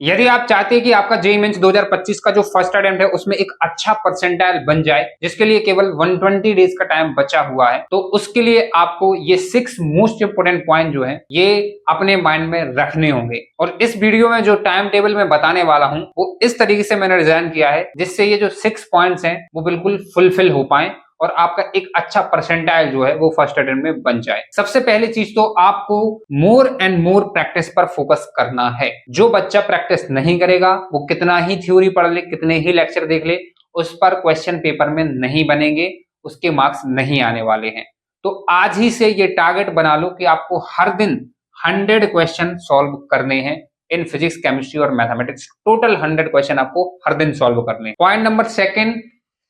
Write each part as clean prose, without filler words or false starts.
यदि आप चाहते हैं कि आपका जेईई मेंस 2025 का जो फर्स्ट अटेम्प्ट है उसमें एक अच्छा परसेंटाइल बन जाए, जिसके लिए केवल 120 डेज का टाइम बचा हुआ है, तो उसके लिए आपको ये 6 मोस्ट इंपोर्टेंट पॉइंट जो है ये अपने माइंड में रखने होंगे। और इस वीडियो में जो टाइम टेबल मैं बताने वाला हूं वो इस तरीके से मैंने डिजाइन किया है जिससे ये जो 6 पॉइंट्स हैं वो बिल्कुल फुलफिल हो पाए और आपका एक अच्छा परसेंटाइल जो है वो फर्स्ट अटेम्प्ट में बन जाए। सबसे पहली चीज तो आपको मोर एंड मोर प्रैक्टिस पर फोकस करना है। जो बच्चा प्रैक्टिस नहीं करेगा वो कितना ही थ्योरी पढ़ ले, कितने ही लेक्चर देख ले, उस पर क्वेश्चन पेपर में नहीं बनेंगे, उसके मार्क्स नहीं आने वाले हैं। तो आज ही से ये टारगेट बना लो कि आपको हर दिन 100 क्वेश्चन सॉल्व करने हैं इन फिजिक्स, केमिस्ट्री और मैथमेटिक्स। टोटल 100 क्वेश्चन आपको हर दिन सॉल्व करने हैं। पॉइंट नंबर सेकंड,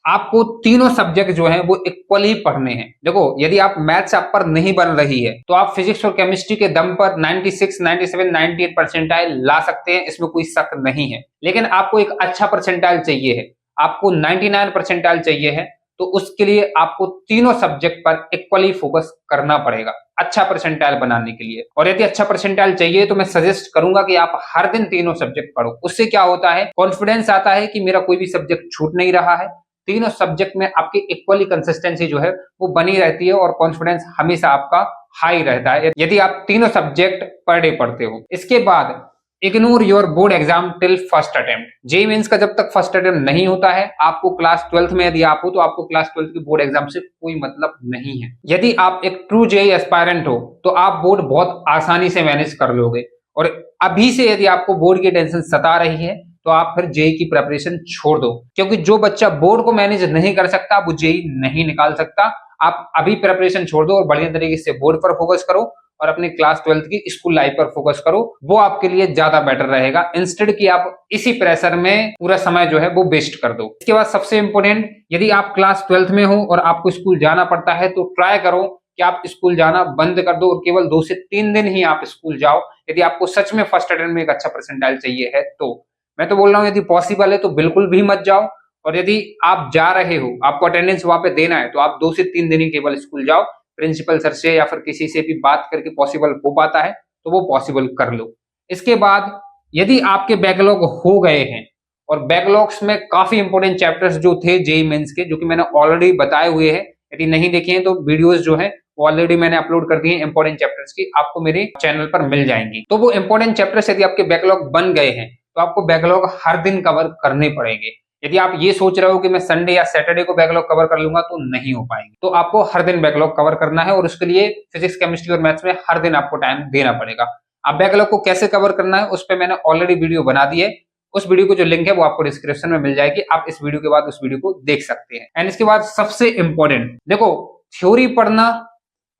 आपको तीनों सब्जेक्ट जो है वो इक्वली पढ़ने हैं। देखो, यदि आप मैथ्स आप पर नहीं बन रही है तो आप फिजिक्स और केमिस्ट्री के दम पर 96, 97, 98 परसेंटाइल ला सकते हैं, इसमें कोई शक नहीं है। लेकिन आपको एक अच्छा परसेंटाइल चाहिए है, आपको 99 परसेंटाइल चाहिए है, तो उसके लिए आपको तीनों सब्जेक्ट पर इक्वली फोकस करना पड़ेगा अच्छा परसेंटाइल बनाने के लिए। और यदि अच्छा परसेंटाइल चाहिए तो मैं सजेस्ट करूंगा कि आप हर दिन तीनों सब्जेक्ट पढ़ो। उससे क्या होता है, कॉन्फिडेंस आता है कि मेरा कोई भी सब्जेक्ट छूट नहीं रहा है। तीनों सब्जेक्ट में आपकी इक्वली कंसिस्टेंसी जो है वो बनी रहती है और कॉन्फिडेंस हमेशा आपका हाई रहता है यदि आप तीनों सब्जेक्ट पर डे पढ़ते हो। इसके बाद ignore your board exam till first attempt. JEE mains का जब तक फर्स्ट अटेम्प्ट नहीं होता है, आपको क्लास 12th में यदि आप हो तो आपको क्लास 12th की बोर्ड एग्जाम से कोई मतलब नहीं है। यदि आप एक ट्रू जेईई एस्पायरेंट हो तो आप बोर्ड बहुत आसानी से मैनेज कर लोगे। और अभी से यदि आपको बोर्ड की टेंशन सता रही है तो आप फिर जेईई की प्रिपरेशन छोड़ दो, क्योंकि जो बच्चा बोर्ड को मैनेज नहीं कर सकता वो जेईई नहीं निकाल सकता। आप अभी प्रिपरेशन छोड़ दो और बढ़िया तरीके से बोर्ड पर फोकस करो और अपनी क्लास 12th की स्कूल लाइफ पर फोकस करो। वो आपके लिए ज्यादा बेटर रहेगा, इंस्टेड कि आप इसी प्रेशर में पूरा समय जो है वो वेस्ट कर दो। इसके बाद सबसे इंपॉर्टेंट, यदि आप क्लास 12th में हो और आपको स्कूल जाना पड़ता है तो ट्राई करो कि आप स्कूल जाना बंद कर दो और केवल 2 से 3 दिन ही आप स्कूल जाओ, यदि आपको सच में फर्स्ट अटेम्प्ट में एक अच्छा परसेंटाइल चाहिए है तो। मैं तो बोल रहा हूँ यदि पॉसिबल है तो बिल्कुल भी मत जाओ, और यदि आप जा रहे हो, आपको अटेंडेंस वहां पे देना है, तो आप 2 से 3 दिन ही केवल स्कूल जाओ। प्रिंसिपल सर से या फिर किसी से भी बात करके पॉसिबल हो पाता है तो वो पॉसिबल कर लो। इसके बाद यदि आपके बैकलॉग हो गए हैं, और बैकलॉग्स में काफी इंपोर्टेंट चैप्टर्स जो थे जेईई मेंस के, जो कि मैंने ऑलरेडी बताए हुए हैं, यदि नहीं देखे हैं तो वीडियोस जो है ऑलरेडी मैंने अपलोड कर दिए हैं इंपॉर्टेंट चैप्टर्स की, आपको मेरे चैनल पर मिल जाएंगी। तो वो इंपॉर्टेंट चैप्टर्स यदि आपके बैकलॉग बन गए हैं तो आपको बैकलॉग हर दिन कवर करने पड़ेंगे। यदि आप ये सोच रहे हो कि मैं संडे या सैटरडे को बैकलॉग कवर कर लूंगा तो नहीं हो पाएंगे। तो आपको हर दिन बैकलॉग कवर करना है और उसके लिए फिजिक्स, केमिस्ट्री और मैथ्स में हर दिन आपको टाइम देना पड़ेगा। अब बैकलॉग को कैसे कवर करना है उस पर मैंने ऑलरेडी वीडियो बना दी है, उस वीडियो को जो लिंक है वो आपको डिस्क्रिप्शन में मिल जाएगी, आप इस वीडियो के बाद उस वीडियो को देख सकते हैं। एंड इसके बाद सबसे इंपॉर्टेंट, देखो, थ्योरी पढ़ना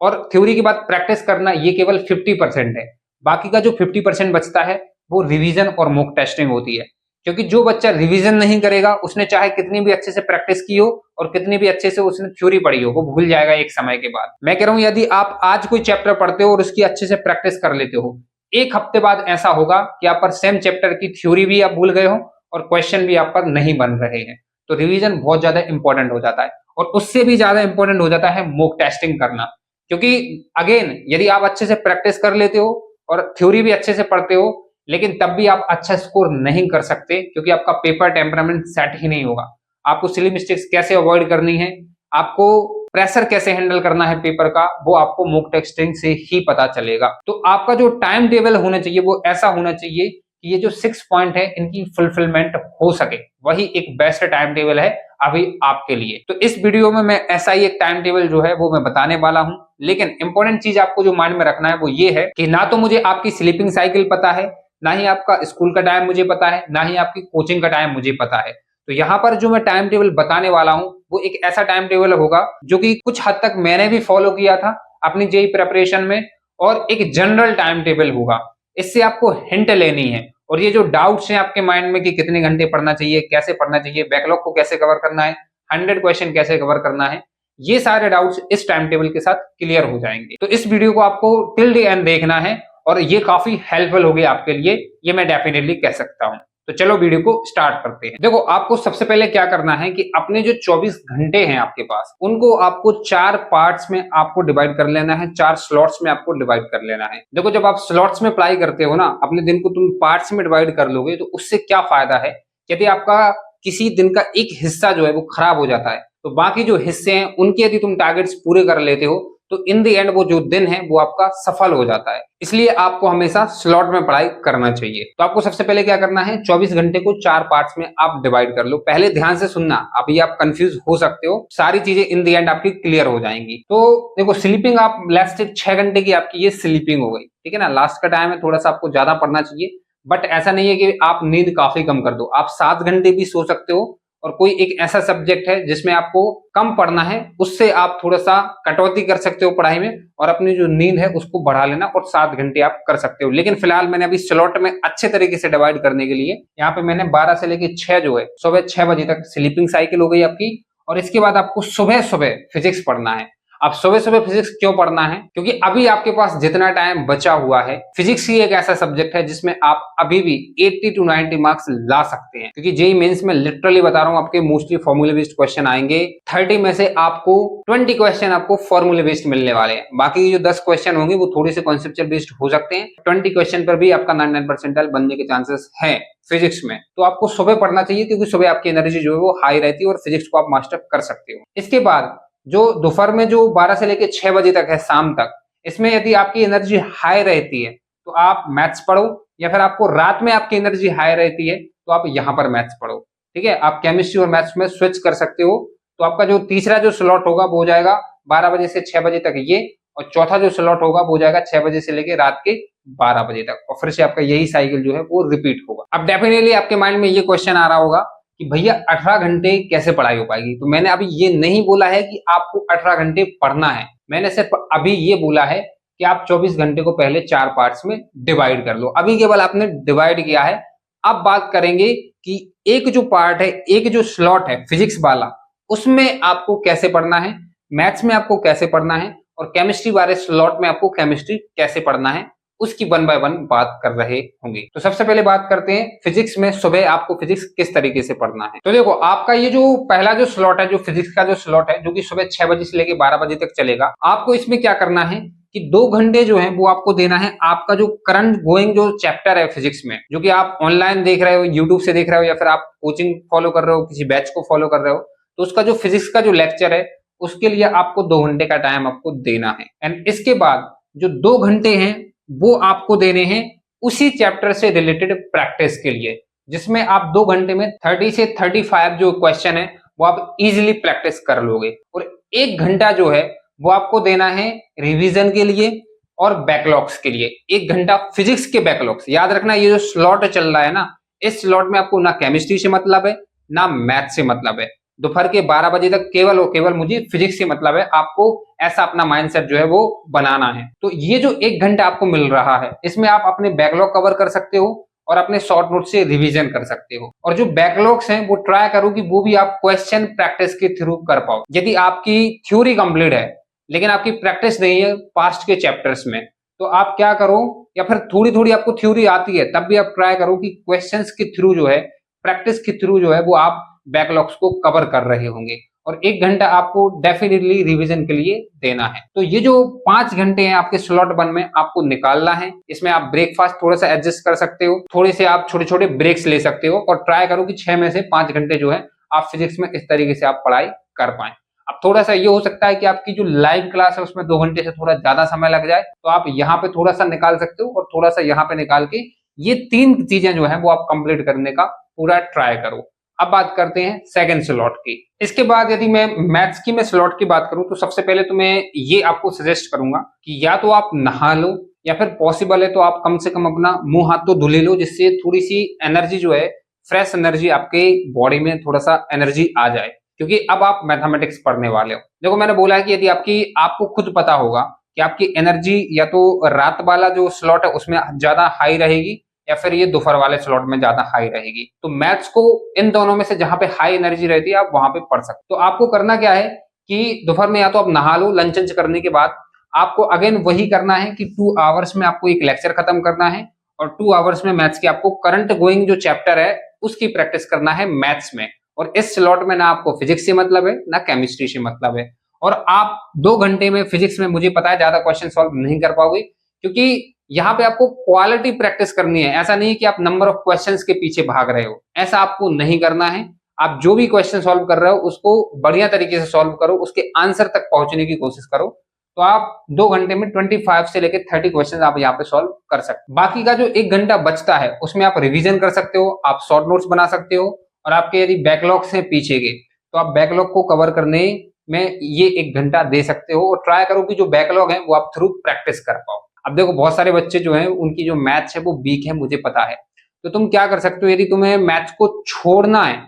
और थ्योरी के बाद प्रैक्टिस करना ये केवल 50% है। बाकी का जो 50% बचता है वो रिवीजन और मॉक टेस्टिंग होती है। क्योंकि जो बच्चा रिवीजन नहीं करेगा उसने चाहे कितनी भी अच्छे से प्रैक्टिस की हो और कितनी भी अच्छे से उसने थ्योरी पढ़ी हो, वो भूल जाएगा एक समय के बाद। मैं कह रहा हूं यदि आप आज कोई चैप्टर पढ़ते हो और उसकी अच्छे से प्रैक्टिस कर लेते हो, एक हफ्ते बाद ऐसा होगा कि आप पर सेम चैप्टर की थ्योरी भी आप भूल गए हो और क्वेश्चन भी आप पर नहीं बन रहे हैं। तो रिवीजन बहुत ज्यादा इंपॉर्टेंट हो जाता है, और उससे भी ज्यादा इंपॉर्टेंट हो जाता है मॉक टेस्टिंग करना। क्योंकि अगेन यदि आप अच्छे से प्रैक्टिस कर लेते हो और थ्योरी भी अच्छे से पढ़ते हो, लेकिन तब भी आप अच्छा स्कोर नहीं कर सकते क्योंकि आपका पेपर टेम्परामेंट सेट ही नहीं होगा। आपको सिली मिस्टेक्स कैसे अवॉइड करनी है, आपको प्रेशर कैसे हैंडल करना है पेपर का, वो आपको मॉक टेस्टिंग से ही पता चलेगा। तो आपका जो टाइम टेबल होना चाहिए वो ऐसा होना चाहिए कि ये जो 6 पॉइंट है इनकी फुलफिलमेंट हो सके, वही एक बेस्ट टाइम टेबल है अभी आपके लिए। तो इस वीडियो में मैं ऐसा ही एक टाइम टेबल जो है वो मैं बताने वाला हूं। लेकिन इंपॉर्टेंट चीज आपको जो माइंड में रखना है वो ये है कि ना तो मुझे आपकी स्लीपिंग साइकिल पता है, ना ही आपका स्कूल का टाइम मुझे पता है, ना ही आपकी कोचिंग का टाइम मुझे पता है। तो यहाँ पर जो मैं टाइम टेबल बताने वाला हूँ वो एक ऐसा टाइम टेबल होगा जो कि कुछ हद तक मैंने भी फॉलो किया था अपनी जेईई प्रिपरेशन में, और एक जनरल टाइम टेबल होगा। इससे आपको हिंट लेनी है, और ये जो डाउट्स हैं आपके माइंड में कि कितने घंटे पढ़ना चाहिए, कैसे पढ़ना चाहिए, बैकलॉग को कैसे कवर करना है, 100 क्वेश्चन कैसे कवर करना है, ये सारे डाउट्स इस टाइम टेबल के साथ क्लियर हो जाएंगे। तो इस वीडियो को आपको टिल द एंड देखना है और ये काफी हेल्पफुल होगी आपके लिए, ये मैं डेफिनेटली कह सकता हूं। तो चलो वीडियो को स्टार्ट करते हैं। देखो, आपको सबसे पहले क्या करना है कि अपने जो 24 घंटे हैं आपके पास, उनको आपको 4 पार्ट्स में आपको डिवाइड कर लेना है, 4 स्लॉट्स में आपको डिवाइड कर लेना है। देखो, जब आप स्लॉट्स में पढ़ाई करते हो ना, अपने दिन को तुम पार्ट्स में डिवाइड कर लोगे तो उससे क्या फायदा है, यदि आपका किसी दिन का एक हिस्सा जो है वो खराब हो जाता है तो बाकी जो हिस्से हैं उनके यदि तुम टारगेट्स पूरे कर लेते हो तो इन द एंड वो जो दिन है वो आपका सफल हो जाता है। इसलिए आपको हमेशा स्लॉट में पढ़ाई करना चाहिए। तो आपको सबसे पहले क्या करना है, 24 घंटे को 4 पार्ट्स में आप डिवाइड कर लो। पहले ध्यान से सुनना, अभी आप कंफ्यूज हो सकते हो, सारी चीजें इन द एंड आपकी क्लियर हो जाएंगी। तो देखो, स्लीपिंग आप लास्ट 6 घंटे की आपकी ये स्लीपिंग हो गई, ठीक है ना। लास्ट का टाइम है, थोड़ा सा आपको ज्यादा पढ़ना चाहिए, बट ऐसा नहीं है कि आप नींद काफी कम कर दो। आप 7 घंटे भी सो सकते हो, और कोई एक ऐसा सब्जेक्ट है जिसमें आपको कम पढ़ना है उससे आप थोड़ा सा कटौती कर सकते हो पढ़ाई में, और अपनी जो नींद है उसको बढ़ा लेना, और 7 घंटे आप कर सकते हो। लेकिन फिलहाल मैंने अभी स्लॉट में अच्छे तरीके से डिवाइड करने के लिए यहाँ पे मैंने 12 से लेके 6 जो है सुबह 6 बजे तक स्लीपिंग साइकिल हो गई आपकी। और इसके बाद आपको सुबह सुबह फिजिक्स पढ़ना है। अब सुबह सुबह फिजिक्स क्यों पढ़ना है, क्योंकि अभी आपके पास जितना टाइम बचा हुआ है, फिजिक्स ही एक ऐसा सब्जेक्ट है जिसमें आप अभी भी 80 to 90 मार्क्स ला सकते हैं। क्योंकि जेईई मेंस में लिटरली बता रहा हूं, आपके मोस्टली फॉर्मूला बेस्ड क्वेश्चन आएंगे। 30 में से आपको 20 क्वेश्चन आपको फॉर्मूला बेस्ड मिलने वाले हैं। बाकी जो 10 क्वेश्चन होंगे वो थोड़े से कॉन्सेप्चुअल बेस्ड हो सकते हैं। 20 क्वेश्चन पर भी आपका 99 परसेंटाइल बनने के चांसेस है फिजिक्स में। तो आपको सुबह पढ़ना चाहिए, क्योंकि सुबह आपकी एनर्जी जो है वो हाई रहती है और फिजिक्स को आप मास्टर कर सकते हो। इसके बाद जो दोपहर में जो 12 से लेकर 6 बजे तक है शाम तक, इसमें यदि आपकी एनर्जी हाई रहती है तो आप मैथ्स पढ़ो, या फिर आपको रात में आपकी एनर्जी हाई रहती है तो आप यहाँ पर मैथ्स पढ़ो, ठीक है। आप केमिस्ट्री और मैथ्स में स्विच कर सकते हो। तो आपका जो तीसरा जो स्लॉट होगा वो हो जाएगा 12 बजे से 6 बजे तक ये, और चौथा जो स्लॉट होगा वो हो जाएगा 6 बजे से लेकर रात के 12 बजे तक, और फिर से आपका यही साइकिल जो है वो रिपीट होगा। अब डेफिनेटली आपके माइंड में ये क्वेश्चन आ रहा होगा कि भैया 18 घंटे कैसे पढ़ाई हो पाएगी। तो मैंने अभी ये नहीं बोला है कि आपको 18 घंटे पढ़ना है, मैंने सिर्फ अभी ये बोला है कि आप 24 घंटे को पहले 4 पार्ट्स में डिवाइड कर लो। अभी केवल आपने डिवाइड किया है। अब बात करेंगे कि एक जो पार्ट है, एक जो स्लॉट है फिजिक्स वाला, उसमें आपको कैसे पढ़ना है, मैथ्स में आपको कैसे पढ़ना है, और केमिस्ट्री वाले स्लॉट में आपको केमिस्ट्री कैसे पढ़ना है, उसकी 1 बाय 1 बात कर रहे होंगे। तो सबसे पहले बात करते हैं फिजिक्स में सुबह आपको फिजिक्स किस तरीके से पढ़ना है। तो देखो, आपका ये जो पहला जो स्लॉट है, जो फिजिक्स का जो स्लॉट है, जो कि सुबह 6 बजे से लेकर 12 बजे तक चलेगा, आपको इसमें क्या करना है कि 2 घंटे जो है वो आपको देना है आपका जो करंट गोइंग जो चैप्टर है फिजिक्स में, जो कि आप ऑनलाइन देख रहे हो, यूट्यूब से देख रहे हो, या फिर आप कोचिंग फॉलो कर रहे हो, किसी बैच को फॉलो कर रहे हो, तो उसका जो फिजिक्स का जो लेक्चर है उसके लिए आपको 2 घंटे का टाइम आपको देना है। एंड इसके बाद जो 2 घंटे हैं वो आपको देने हैं उसी चैप्टर से रिलेटेड प्रैक्टिस के लिए, जिसमें आप 2 घंटे में 30 से 35 जो क्वेश्चन है वो आप इजीली प्रैक्टिस कर लोगे। और 1 घंटा जो है वो आपको देना है रिवीजन के लिए और बैकलॉग्स के लिए। 1 घंटा फिजिक्स के बैकलॉग्स। याद रखना, ये जो स्लॉट चल रहा है ना, इस स्लॉट में आपको ना केमिस्ट्री से मतलब है ना मैथ से मतलब है। दोपहर के 12 बजे तक केवल और केवल मुझे फिजिक्स से मतलब है। आपको ऐसा अपना माइंडसेट जो है वो बनाना है। तो ये जो 1 घंटा आपको मिल रहा है, इसमें आप अपने बैकलॉग कवर कर सकते हो और अपने शॉर्ट नोट से रिवीजन कर सकते हो। और जो बैकलॉग्स हैं वो ट्राई करो कि वो भी आप क्वेश्चन प्रैक्टिस के थ्रू कर पाओ। यदि आपकी थ्योरी कंप्लीट है लेकिन आपकी प्रैक्टिस नहीं है पास्ट के चैप्टर्स में, तो आप क्या करो, या फिर थोड़ी थोड़ी आपको थ्योरी आती है तब भी आप ट्राई करो कि क्वेश्चंस के थ्रू जो है, प्रैक्टिस के थ्रू जो है वो आप बैकलॉग्स को कवर कर रहे होंगे। और 1 घंटा आपको डेफिनेटली रिवीजन के लिए देना है। तो ये जो 5 घंटे हैं आपके स्लॉट 1 में आपको निकालना है। इसमें आप ब्रेकफास्ट थोड़ा सा एडजस्ट कर सकते हो, थोड़े से आप छोटे छोटे ब्रेक्स ले सकते हो, और ट्राई करो कि 6 में से 5 घंटे जो है आप फिजिक्स में इस तरीके से आप पढ़ाई कर पाए। अब थोड़ा सा ये हो सकता है कि आपकी जो लाइव क्लास है उसमें 2 घंटे से थोड़ा ज्यादा समय लग जाए, तो आप यहाँ पे थोड़ा सा निकाल सकते हो, और थोड़ा सा यहाँ पे निकाल के ये 3 चीजें जो है वो आप कंप्लीट करने का पूरा ट्राई करो। अब बात करते हैं सेकंड स्लॉट की। इसके बाद यदि मैं मैथ्स की स्लॉट की बात करूं तो सबसे पहले तो मैं ये आपको सजेस्ट करूंगा कि या तो आप नहा लो, या फिर पॉसिबल है तो आप कम से कम अपना मुंह हाथ तो धुले लो, जिससे थोड़ी सी एनर्जी जो है, फ्रेश एनर्जी आपके बॉडी में थोड़ा सा एनर्जी आ जाए, क्योंकि अब आप मैथमेटिक्स पढ़ने वाले हो। देखो, मैंने बोला है कि यदि आपको खुद पता होगा कि आपकी एनर्जी या तो रात वाला जो स्लॉट है उसमें ज्यादा हाई रहेगी, या फिर ये दोपहर वाले स्लॉट में ज्यादा हाई रहेगी, तो मैथ्स को इन दोनों में से जहां पे हाई एनर्जी रहती है आप वहां पे पढ़ सकते। तो आपको करना क्या है कि दोपहर में या तो आप नहा लो, लंच करने के बाद आपको अगेन वही करना है कि 2 आवर्स में आपको एक लेक्चर खत्म करना है, और 2 आवर्स में मैथ्स की आपको करंट गोइंग जो चैप्टर है उसकी प्रैक्टिस करना है मैथ्स में। और इस स्लॉट में ना आपको फिजिक्स से मतलब है ना केमिस्ट्री से मतलब है। और आप 2 घंटे में फिजिक्स में मुझे पता है ज्यादा क्वेश्चन सॉल्व नहीं कर पाओगे, क्योंकि यहाँ पे आपको क्वालिटी प्रैक्टिस करनी है। ऐसा नहीं है कि आप नंबर ऑफ क्वेश्चंस के पीछे भाग रहे हो, ऐसा आपको नहीं करना है। आप जो भी क्वेश्चन सॉल्व कर रहे हो उसको बढ़िया तरीके से सॉल्व करो, उसके आंसर तक पहुंचने की कोशिश करो। तो आप 2 घंटे में 25 से लेकर 30 क्वेश्चन आप यहाँ पे सॉल्व कर सकते हो। बाकी का जो 1 घंटा बचता है उसमें आप रिवीजन कर सकते हो, आप शॉर्ट नोट्स बना सकते हो, और आपके यदि बैकलॉग्स हैं पीछे के तो आप बैकलॉग को कवर करने में ये 1 घंटा दे सकते हो। और ट्राई करो कि जो बैकलॉग है वो आप थ्रू प्रैक्टिस कर पाओ। अब देखो बहुत सारे बच्चे जो हैं उनकी जो मैथ्स है वो वीक है, मुझे पता है। तो तुम क्या कर सकते हो, यदि तुम्हें मैथ्स को छोड़ना है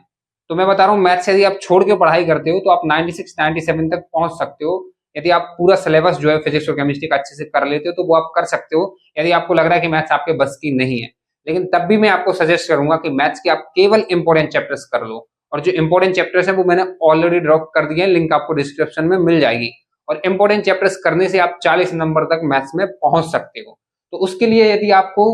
तो मैं बता रहा हूँ मैथ्स यदि आप छोड़ के पढ़ाई करते हो तो आप 96 97 तक पहुंच सकते हो। यदि आप पूरा सिलेबस जो है फिजिक्स और केमिस्ट्री का अच्छे से कर लेते हो तो वो आप कर सकते हो, यदि आपको लग रहा है कि मैथ्स आपके बस की नहीं है। लेकिन तब भी मैं आपको सजेस्ट करूंगा कि मैथ्स के आप केवल इंपॉर्टेंट चैप्टर्स कर लो। और जो इंपॉर्टेंट चैप्टर्स है वो मैंने ऑलरेडी ड्रॉप कर दिए हैं, लिंक आपको डिस्क्रिप्शन में मिल जाएगी। और इंपॉर्टेंट चैप्टर्स करने से आप 40 नंबर तक मैथ्स में पहुंच सकते हो। तो उसके लिए यदि आपको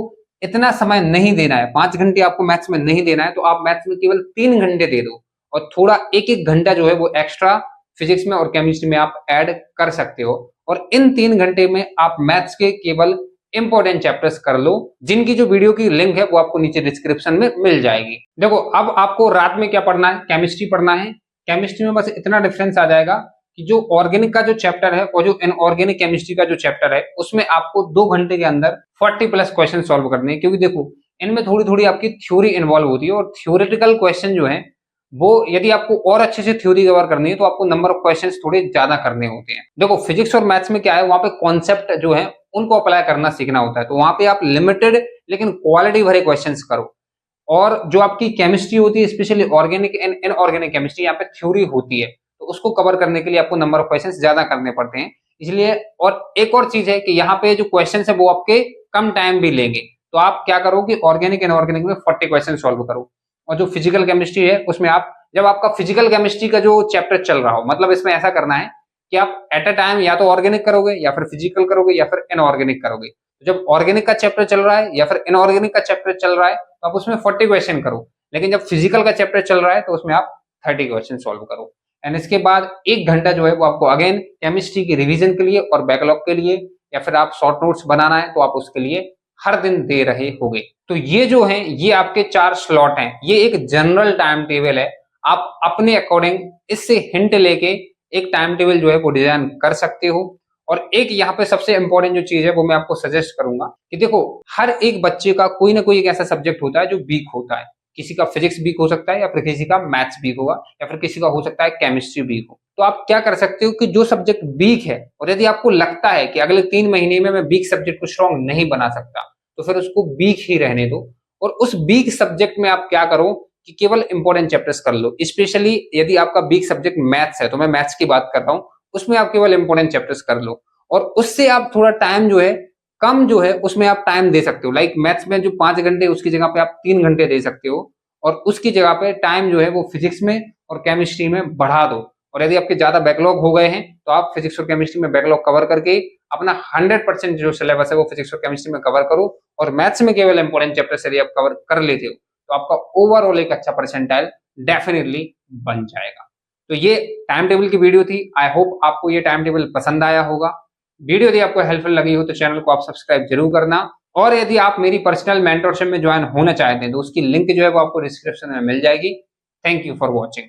इतना समय नहीं देना है, 5 घंटे आपको मैथ्स में नहीं देना है, तो आप मैथ्स में केवल 3 घंटे दे दो और थोड़ा एक एक घंटा जो है वो एक्स्ट्रा फिजिक्स में और केमिस्ट्री में आप ऐड कर सकते हो। और इन 3 घंटे में आप मैथ्स के केवल इंपॉर्टेंट चैप्टर्स कर लो, जिनकी जो वीडियो की लिंक है वो आपको नीचे डिस्क्रिप्शन में मिल जाएगी। देखो अब आपको रात में क्या पढ़ना है, केमिस्ट्री पढ़ना है। केमिस्ट्री में बस इतना डिफरेंस आ जाएगा कि जो ऑर्गेनिक का जो चैप्टर है और जो इनऑर्गेनिक केमिस्ट्री का जो चैप्टर है उसमें आपको 2 घंटे के अंदर 40 प्लस क्वेश्चन सॉल्व करने हैं। क्योंकि देखो इनमें थोड़ी थोड़ी आपकी थ्योरी इन्वॉल्व होती है, और थ्योरेटिकल क्वेश्चन जो है वो यदि आपको और अच्छे से थ्योरी कवर करनी है तो आपको नंबर ऑफ क्वेश्चंस थोड़े ज्यादा करने होते हैं। देखो फिजिक्स और मैथ्स में क्या है, वहां पे कॉन्सेप्ट जो है उनको अप्लाई करना सीखना होता है, तो वहां पे आप लिमिटेड लेकिन क्वालिटी भरे क्वेश्चंस करो। और जो आपकी केमिस्ट्री होती है specially organic and inorganic chemistry, यहाँ पे थ्योरी होती है, तो उसको कवर करने के लिए आपको नंबर ऑफ क्वेश्चंस ज्यादा करने पड़ते हैं। इसलिए और एक और चीज है कि यहाँ पे जो क्वेश्चन है वो आपके कम टाइम भी लेंगे। तो आप क्या करो कि ऑर्गेनिक इनऑर्गेनिक में 40 क्वेश्चन सॉल्व करो। और जो फिजिकल केमिस्ट्री है उसमें आप जब आपका फिजिकल केमिस्ट्री का जो चैप्टर चल रहा हो, मतलब इसमें ऐसा करना है कि आप एट अ टाइम या तो ऑर्गेनिक करोगे या फिर फिजिकल करोगे या फिर इनऑर्गेनिक करोगे। तो जब ऑर्गेनिक का चैप्टर चल रहा है या फिर इनऑर्गेनिक का चैप्टर चल रहा है तो आप उसमें 40 क्वेश्चन करो। लेकिन जब फिजिकल का चैप्टर चल रहा है तो उसमें आप 30 क्वेश्चन सॉल्व करो। एंड इसके बाद 1 घंटा जो है वो आपको अगेन केमिस्ट्री की रिवीजन के लिए और बैकलॉग के लिए, या फिर आप शॉर्ट नोट्स बनाना है तो आप उसके लिए हर दिन दे रहे होगे। तो ये जो है ये आपके 4 स्लॉट हैं, ये एक जनरल टाइम टेबल है। आप अपने अकॉर्डिंग इससे हिंट लेके एक टाइम टेबल जो है वो डिजाइन कर सकते हो। और एक यहाँ पे सबसे इंपॉर्टेंट जो चीज है वो मैं आपको सजेस्ट करूंगा कि देखो हर एक बच्चे का कोई ना कोई एक ऐसा सब्जेक्ट होता है जो वीक होता है। किसी का फिजिक्स वीक हो सकता है, या फिर किसी का मैथ्स वीक होगा, या फिर किसी का हो सकता है केमिस्ट्री वीक हो। तो आप क्या कर सकते हो कि जो सब्जेक्ट वीक है और यदि आपको लगता है कि अगले 3 महीने में मैं वीक सब्जेक्ट को स्ट्रॉन्ग नहीं बना सकता, तो फिर उसको वीक ही रहने दो। और उस वीक सब्जेक्ट में आप क्या करो कि केवल इंपॉर्टेंट चैप्टर्स कर लो। स्पेशली यदि आपका वीक सब्जेक्ट मैथ्स है, तो मैं मैथ्स की बात कर रहा हूँ, उसमें आप केवल इंपॉर्टेंट चैप्टर्स कर लो। और उससे आप थोड़ा टाइम जो है कम जो है उसमें आप टाइम दे सकते हो। लाइक मैथ्स में जो 5 घंटे उसकी जगह पे आप 3 घंटे दे सकते हो, और उसकी जगह पे टाइम जो है वो फिजिक्स में और केमिस्ट्री में बढ़ा दो। और यदि आपके ज्यादा बैकलॉग हो गए हैं तो आप फिजिक्स और केमिस्ट्री में बैकलॉग कवर करके अपना 100% जो सिलेबस है वो फिजिक्स और केमिस्ट्री में कवर करो। और मैथ्स में केवल इंपॉर्टेंट चैप्टर्स यदि आप कवर कर लेते हो तो आपका ओवरऑल एक अच्छा परसेंटाइल डेफिनेटली बन जाएगा। तो ये टाइम टेबल की वीडियो थी। आई होप आपको ये टाइम टेबल पसंद आया होगा। वीडियो यदि आपको हेल्पफुल लगी हो तो चैनल को आप सब्सक्राइब जरूर करना। और यदि आप मेरी पर्सनल मेंटरशिप में ज्वाइन होना चाहते हैं तो उसकी लिंक जो है वो आपको डिस्क्रिप्शन में मिल जाएगी। Thank you for watching.